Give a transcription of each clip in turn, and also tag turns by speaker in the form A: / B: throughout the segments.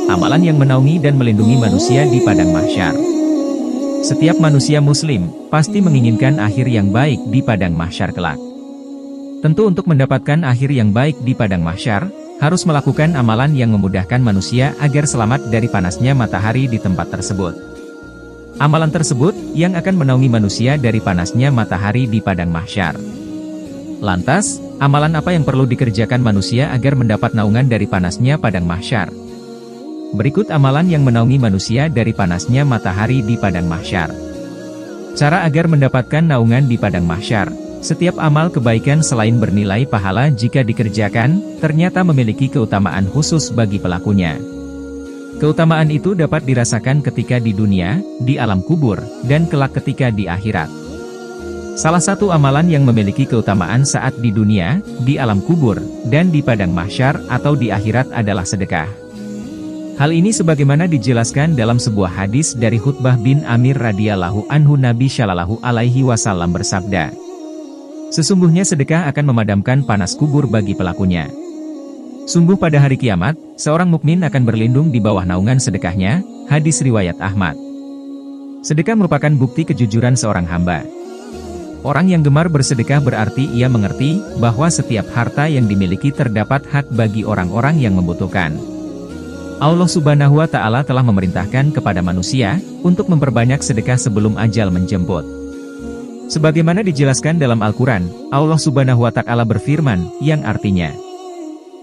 A: Amalan yang menaungi dan melindungi manusia di padang mahsyar. Setiap manusia muslim, pasti menginginkan akhir yang baik di padang mahsyar kelak. Tentu untuk mendapatkan akhir yang baik di padang mahsyar, harus melakukan amalan yang memudahkan manusia agar selamat dari panasnya matahari di tempat tersebut. Amalan tersebut, yang akan menaungi manusia dari panasnya matahari di padang mahsyar. Lantas, amalan apa yang perlu dikerjakan manusia agar mendapat naungan dari panasnya padang mahsyar? Berikut amalan yang menaungi manusia dari panasnya matahari di padang mahsyar. Cara agar mendapatkan naungan di padang mahsyar. Setiap amal kebaikan selain bernilai pahala jika dikerjakan, ternyata memiliki keutamaan khusus bagi pelakunya. Keutamaan itu dapat dirasakan ketika di dunia, di alam kubur, dan kelak ketika di akhirat. Salah satu amalan yang memiliki keutamaan saat di dunia, di alam kubur, dan di padang mahsyar atau di akhirat adalah sedekah. Hal ini sebagaimana dijelaskan dalam sebuah hadis dari Hutbah bin Amir radhiyallahu anhu. Nabi Shallallahu alaihi wasallam bersabda, "Sesungguhnya sedekah akan memadamkan panas kubur bagi pelakunya. Sungguh pada hari kiamat, seorang mukmin akan berlindung di bawah naungan sedekahnya." Hadis riwayat Ahmad. Sedekah merupakan bukti kejujuran seorang hamba. Orang yang gemar bersedekah berarti ia mengerti bahwa setiap harta yang dimiliki terdapat hak bagi orang-orang yang membutuhkan. Allah Subhanahu wa Ta'ala telah memerintahkan kepada manusia untuk memperbanyak sedekah sebelum ajal menjemput. Sebagaimana dijelaskan dalam Al-Quran, Allah Subhanahu wa Ta'ala berfirman, yang artinya,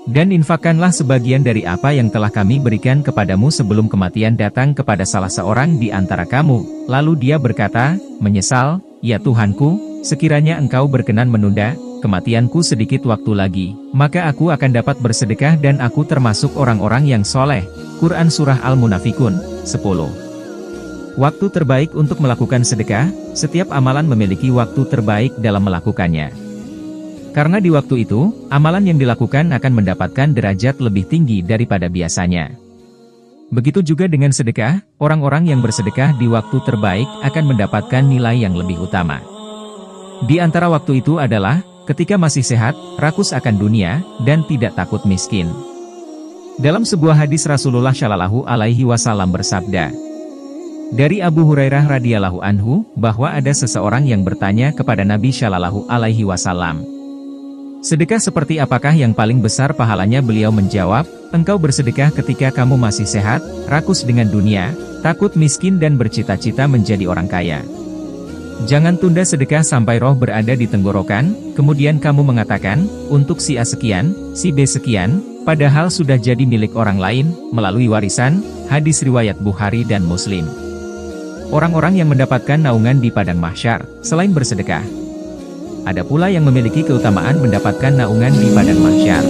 A: "Dan infakkanlah sebagian dari apa yang telah kami berikan kepadamu sebelum kematian datang kepada salah seorang di antara kamu." Lalu dia berkata, "Menyesal, ya Tuhanku, sekiranya engkau berkenan menunda kematianku sedikit waktu lagi, maka aku akan dapat bersedekah dan aku termasuk orang-orang yang soleh." Quran Surah Al-Munafikun, 10. Waktu terbaik untuk melakukan sedekah. Setiap amalan memiliki waktu terbaik dalam melakukannya. Karena di waktu itu, amalan yang dilakukan akan mendapatkan derajat lebih tinggi daripada biasanya. Begitu juga dengan sedekah, orang-orang yang bersedekah di waktu terbaik akan mendapatkan nilai yang lebih utama. Di antara waktu itu adalah, ketika masih sehat, rakus akan dunia, dan tidak takut miskin. Dalam sebuah hadis Rasulullah Shallallahu alaihi wasallam bersabda, dari Abu Hurairah radhiyallahu anhu, bahwa ada seseorang yang bertanya kepada Nabi Shallallahu alaihi wasallam, "Sedekah seperti apakah yang paling besar pahalanya?" Beliau menjawab, "Engkau bersedekah ketika kamu masih sehat, rakus dengan dunia, takut miskin dan bercita-cita menjadi orang kaya. Jangan tunda sedekah sampai roh berada di tenggorokan, kemudian kamu mengatakan, untuk si A sekian, si B sekian, padahal sudah jadi milik orang lain, melalui warisan." Hadis riwayat Bukhari dan Muslim. Orang-orang yang mendapatkan naungan di padang mahsyar, selain bersedekah, ada pula yang memiliki keutamaan mendapatkan naungan di padang mahsyar.